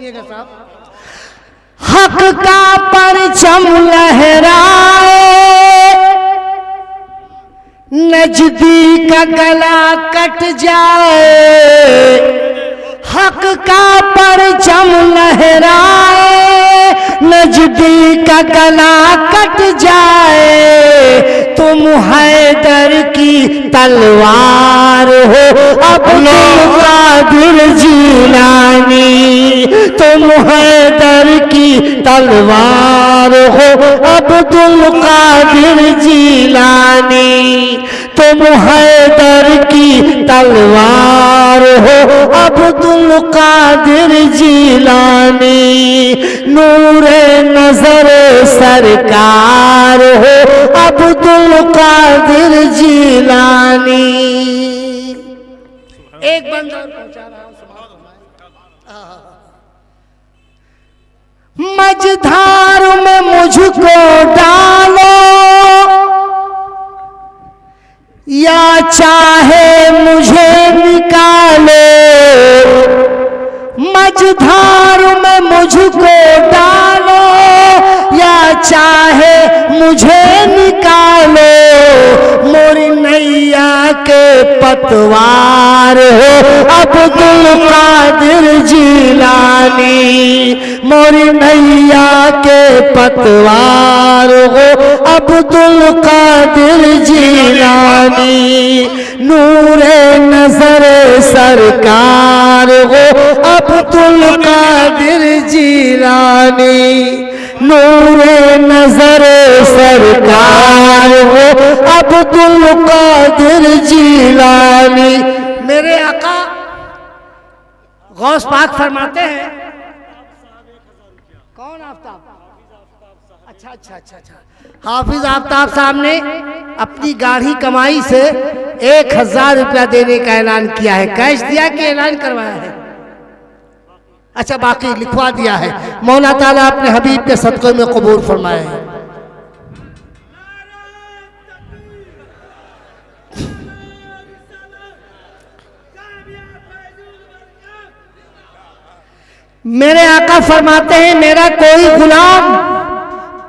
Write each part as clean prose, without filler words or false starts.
सुनिएगा साहब। हक का परचम लहराए, नजदीक का गला कट जाए। हक का परचम लहराए, नजदीक का गला कट जाए। तुम हैदर की तलवार हो अब्दुल कादिर जीलानी। तुम हैदर की तलवार हो अब्दुल कादिर जीलानी। तुम हैदर की तलवार हो अब्दुल कादिर जीलानी। नूरे नजर सरकार हो अब्दुल कादिर जीलानी। एक बंदा पहुंचा रहा हूं। मझधार में मुझको डालो या चाहे मुझे निकालो। मझधार में मुझको डालो या चाहे मुझे निकालो। मोरी नैया के पतवार हो अब्दुल कादिर जीलानी। मोरी नैया के पतवार हो अब्दुल कादिर जीलानी। नूरे नजर सरकार हो अब्दुल कादिर जीलानी। नूरे नजर सरकार हो अब्दुल कादिर जीलानी। मेरे आका गौस पाक फरमाते हैं। कौन आफ्ताब? अच्छा अच्छा अच्छा अच्छा। हाफिज आफ्ताब साहब ने अपनी गाढ़ी कमाई से 1000 रुपया देने का ऐलान किया है। कैश दिया कि ऐलान करवाया है? अच्छा, बाकी लिखवा दिया है। मौला ताला अपने हबीब के सदक़े में कबूल फरमाए। मेरे आका फरमाते हैं, मेरा कोई गुलाम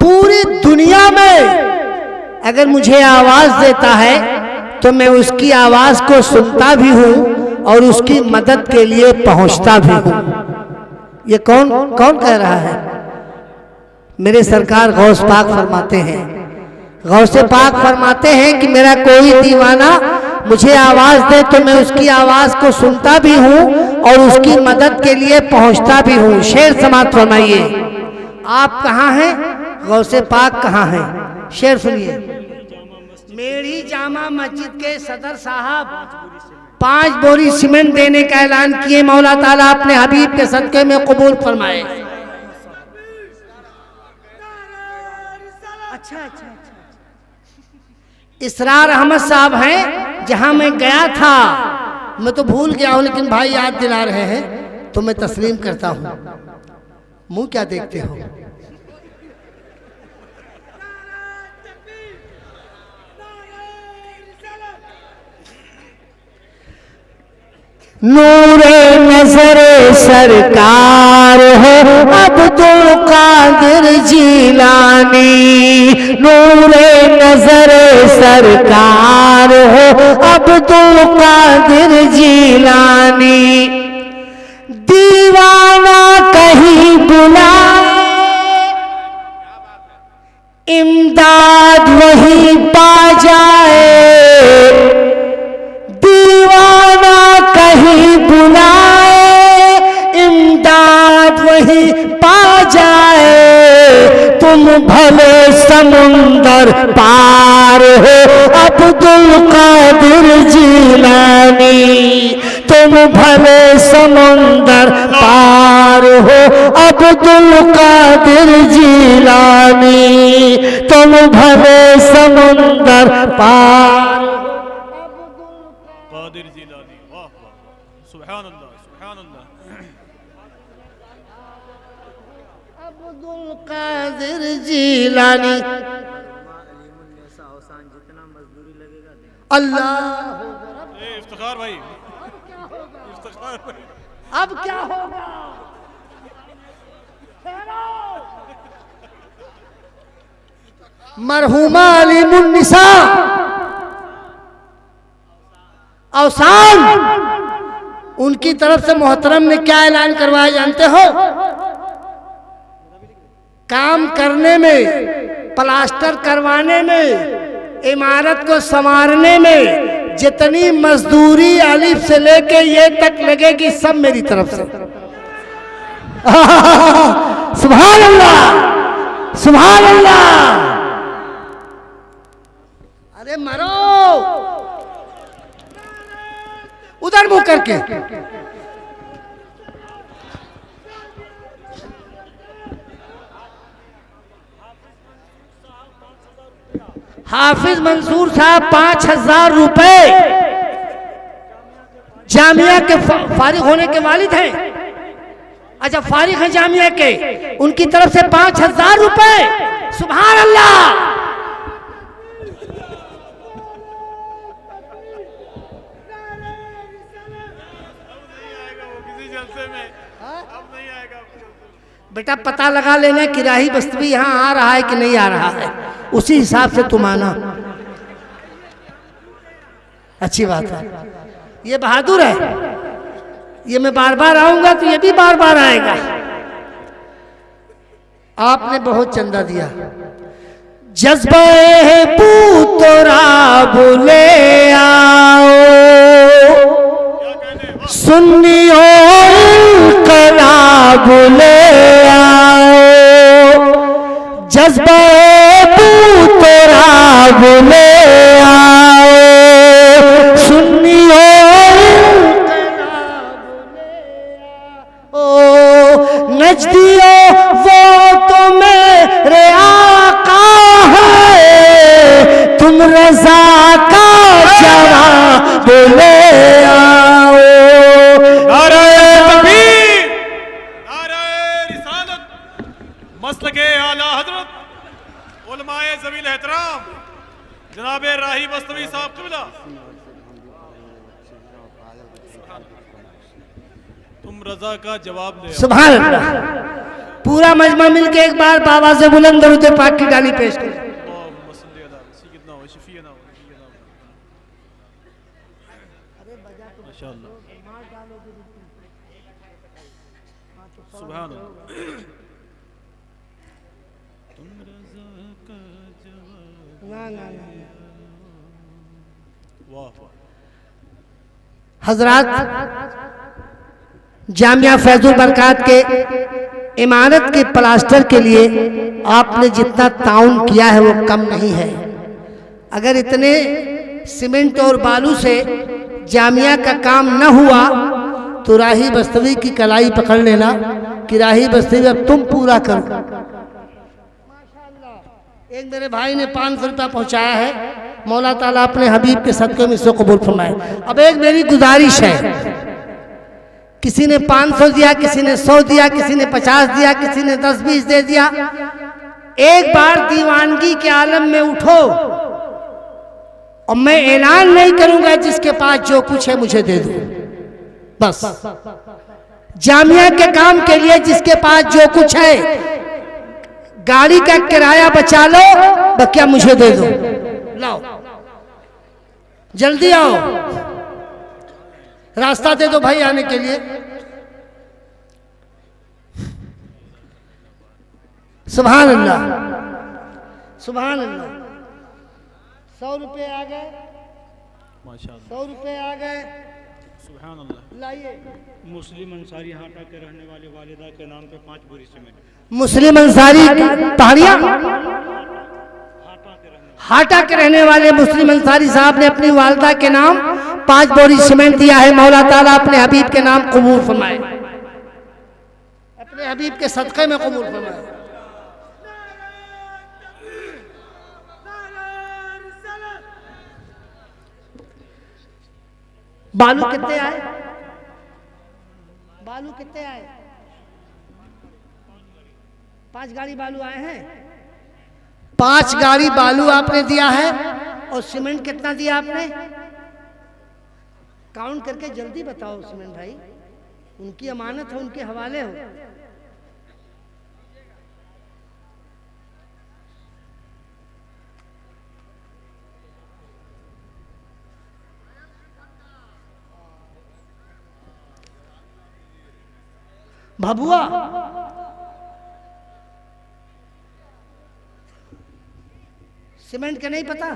पूरी दुनिया में अगर मुझे आवाज देता है तो मैं उसकी आवाज को सुनता भी हूं और उसकी मदद के लिए पहुंचता भी हूं। ये कौन कौन कह रहा है? मेरे सरकार गौस पाक फरमाते हैं। गौसे पाक फरमाते हैं कि मेरा कोई दीवाना मुझे आवाज दे तो मैं उसकी आवाज को सुनता भी हूं और उसकी मदद के लिए पहुंचता भी हूं। शेर समाप्त फरमाइए। आप कहाँ हैं? गौसे पाक कहाँ हैं? शेर सुनिए। मेरी जामा मस्जिद के सदर साहब 5 बोरी सीमेंट देने का ऐलान किए। मौला ताला अपने हबीब के सदक़े में कबूल फरमाए। अच्छा अच्छा अच्छा। इसरार अहमद साहब हैं, जहां मैं गया था मैं तो भूल गया हूं, लेकिन भाई याद दिला रहे हैं तो मैं तस्लीम करता हूं। मुंह क्या देखते हो? नूरे नजर सरकार हो अब्दुल कादिर जीलानी। नूरे नजर सरकार हो अब्दुल कादिर जीलानी। दीवाना कहीं बुलाए इमदाद वहीं पा जाए। दीवाना कहीं बुलाए इमदाद वहीं पा जाए। तुम भले समुंदर पार हो अब्दुल कादिर जीलानी। तुम भले समुंदर पार हो अब्दुल कादिर जीलानी। तुम भले समुंदर पार कादिर जीलानी। वाह वाह, सुभान अल्लाह सुभान अल्लाह। अब्दुल कादिर जीलानी। अल्लाह इफ्तिखार भाई, इफ्तिखार भाई। अब क्या होगा? मरहुमा अलीमुन्निसा अवसान, उनकी तरफ से मोहतरम ने क्या ऐलान करवाया जानते हो? काम करने में, प्लास्टर करवाने में, इमारत को संवारने में जितनी मजदूरी अलिफ से लेके ये तक लगेगी सब मेरी तरफ से। सुभान अल्लाह, सुभान अल्लाह। अरे मरो उधर मुंह करके। हाफिज मंसूर साहब 5,000 रुपए जामिया के फारिग होने के वालिद हैं। अच्छा, फारिग हैं जामिया के, उनकी तरफ से 5,000 रुपए। सुभान अल्लाह। बेटा पता लगा लेना कि राही बस्तवी यहाँ आ रहा है कि नहीं आ रहा है, उसी हिसाब से तुम आना। अच्छी बात है, ये बहादुर है, ये मैं बार बार आऊंगा तो ये भी बार बार आएगा। आपने बहुत चंदा दिया। जज्बा है पूतरा बुले आओ, सुन्नियों कलाब ले आओ, जज्बा पूतरा बुले आओ, सुन्नियों कलाब ले आओ, नजदियो वो तो मेरे आका है, तुम रजा का जवाब ले आओ। मसलके आला हजरत उलमाए ज़मील एहतराम जनाब राही बस्तवी साहब क़िबला, तुम रजा का जवाब ले। सुभान अल्लाह। पूरा मजमा मिल के एक बार बाबा से बुलंद दरूद पाक की डाली पेश करें। सुभान अल्लाह। हजरात, जामिया फैजुल बरकात के इमारत के प्लास्टर के लिए आपने जितना ताउन किया है वो कम नहीं है। अगर इतने सीमेंट और बालू से जामिया का काम न हुआ तो राही बस्तवी की कलाई पकड़ लेना कि राही बस्तवी अब तुम पूरा करो। एक मेरे भाई ने 500 रुपया पहुंचाया है, मौला ताला अपने हबीब के सदक़े में इसको कबूल फरमाए। अब एक मेरी गुजारिश है, किसी ने 500 दिया, किसी ने 100 दिया, किसी ने 50 दिया, किसी ने 10-20 दे दिया। एक बार दीवानगी के आलम में उठो और मैं ऐलान नहीं करूंगा जिसके पास जो कुछ है मुझे दे दो। बस जामिया के काम के लिए जिसके पास जो कुछ है, गाड़ी का किराया बचा लो, बकिया मुझे दे दो। लाओ, जल्दी आओ, रास्ता दे दो भाई आने के लिए। सुभान अल्लाह, सुभान अल्लाह। 100 रुपये आ गए, माशाअल्लाह 100 रुपये आ गए। सुभान अल्लाह। लाइए। मुस्लिम अंसारी हाटा के रहने वाले वालिदा के नाम पे 5 बोरी सीमेंट। मुस्लिम अंसारी पहाड़िया हाटा के रहने वाले मुस्लिम अंसारी साहब ने अपनी वालिदा के नाम 5 बोरी सीमेंट दिया है। मौला ताला अपने हबीब के नाम कबूल फरमाए, अपने हबीब के सदक़े में कबूल फरमाए। बालू कितने आए? बालू कितने आए? 5 गाड़ी बालू आए हैं। 5 गाड़ी बालू आपने दिया है। और सीमेंट कितना दिया आपने? काउंट करके जल्दी बताओ सीमेंट भाई, उनकी अमानत है, उनके हवाले हो। भभुआ सीमेंट का नहीं पता।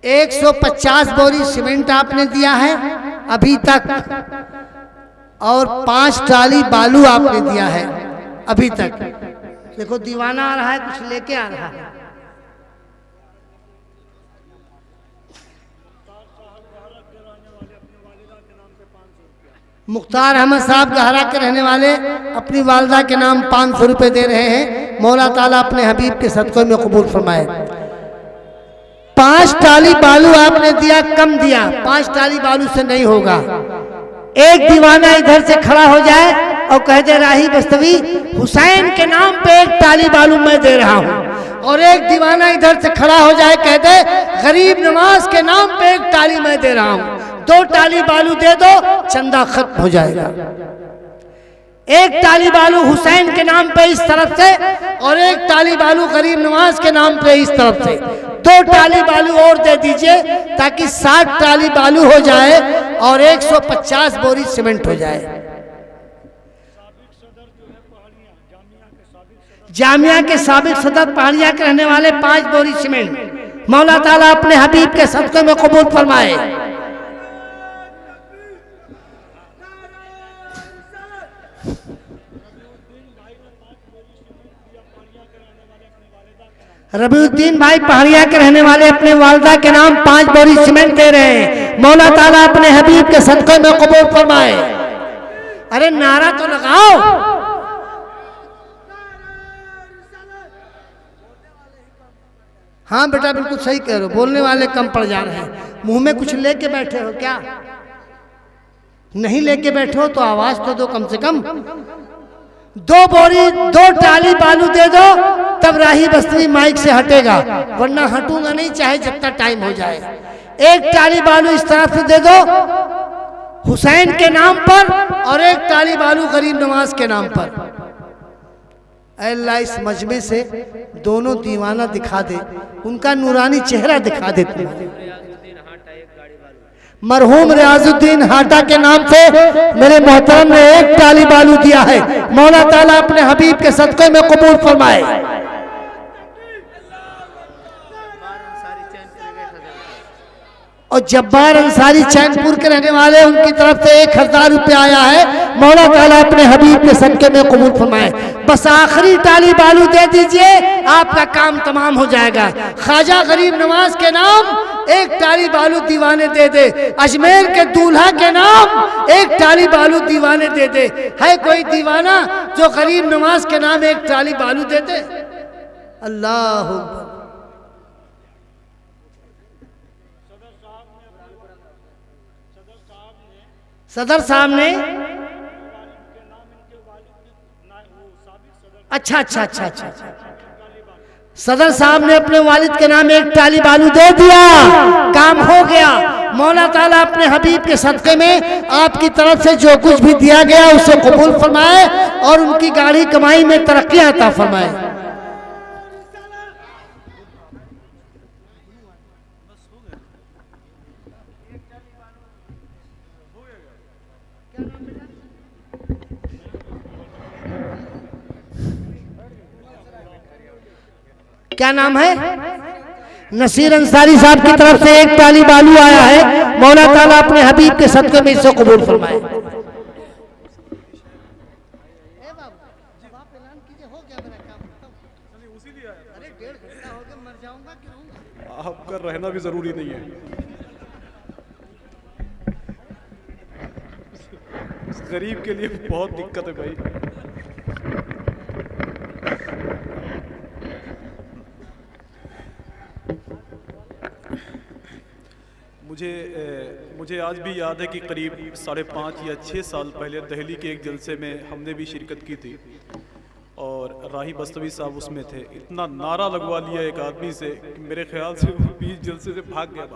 150 बोरी सीमेंट आपने दिया है अभी तक, और 5 ट्राली बालू आपने दिया है अभी तक। देखो दीवाना आ रहा है, कुछ लेके आ रहा है। मुख्तार अहमद साहब गहरा के रहने वाले अपनी वालदा के नाम 500 रुपए दे रहे हैं। मौला ताला अपने हबीब के सदक़े में कबूल फरमाए। 5 ट्राली बालू आपने दिया, कम दिया। 5 ट्राली बालू से नहीं होगा। एक दीवाना इधर से खड़ा हो जाए और कह दे राही बस्तवी हुसैन के नाम पे 1 ट्राली बालू मैं दे रहा हूं, और एक दीवाना इधर से खड़ा हो जाए कह दे गरीब नवाज के नाम पे 1 ट्राली मैं दे रहा हूं। 2 ट्राली बालू दे दो, चंदा खत्म हो जाएगा। 1 ट्राली बालू हुसैन के नाम पे इस तरफ से, और 1 ट्राली बालू गरीब नवाज के नाम पे इस तरफ से। 2 ट्राली बालू और दे दीजिए ताकि 60 ट्राली बालू हो जाए और 150 बोरी सीमेंट हो जाए। जामिया के साबिक सदर पहाड़िया के रहने वाले 5 बोरी सीमेंट मौला ताला अपने हबीब के सदक़े में कबूल फरमाए। रबीउद्दीन भाई पहाड़िया के रहने वाले अपने वालदा के नाम 5 बोरी सीमेंट दे रहे हैं। मौला ताला अपने हबीब के सदक़े में कबूल फरमाए। अरे नारा तो लगाओ। हाँ बेटा बिल्कुल सही कह रहे हो, बोलने वाले कम पड़ जा रहे हैं। मुंह में कुछ लेके बैठे हो क्या? नहीं लेके बैठे हो तो आवाज तो दो कम से कम। 2 ट्राली बालू दे दो, तब राही बस्तवी माइक से हटेगा, वरना हटूंगा नहीं चाहे जितना टाइम हो जाए। 1 ट्राली बालू इस तरफ से दे दो हुसैन के नाम पर, और 1 ट्राली बालू गरीब नवाज के नाम पर। अल्लाह इस मजमे से दोनों दीवाना दिखा दे, उनका नूरानी चेहरा दिखा दे। मरहूम रियाजुद्दीन हाटा के नाम से मेरे मोहतरम ने 1 ट्राली बालू दिया है। मौला ताला अपने हबीब के सदक़े में कबूल फरमाए। और जब्बार अंसारी चैनपुर के रहने वाले, उनकी तरफ से 1000 रुपया आया है। मौला ताला अपने हबीब के सदक़े में कबूल फरमाए। बस आखिरी ट्राली बालू दे दीजिए, आपका काम तमाम हो जाएगा। ख्वाजा गरीब नवाज के नाम 1 ट्राली बालू दीवाने दे दे। अजमेर के दूल्हा के नाम 1 ट्राली बालू दीवाने दे दे। है कोई दीवाना जो गरीब नवाज के नाम 1 ट्राली बालू दे दे? अल्लाह सदर साहब ने अच्छा सदर साहब ने अपने वालिद के नाम 1 ट्राली बालू दे दिया, काम हो गया। मौला ताला अपने हबीब के सदक़े में आपकी तरफ से जो कुछ भी दिया गया उसे कबूल फरमाए और उनकी गाढ़ी कमाई में तरक्की अता फरमाए। क्या नाम है? नसीर अंसारी साहब की तरफ से 1 ट्राली बालू आया है। मौला ताला अपने हबीब के सदक़े में इसे कबूल फरमाए। आपका रहना भी जरूरी नहीं है। गरीब के लिए बहुत दिक्कत है भाई। मुझे आज भी याद है कि करीब 5.5 या 6 साल पहले दिल्ली के एक जलसे में हमने भी शिरकत की थी और राही बस्तवी साहब उसमें थे। इतना नारा लगवा लिया एक आदमी से कि मेरे ख्याल से वो 20 जलसे से भाग गया।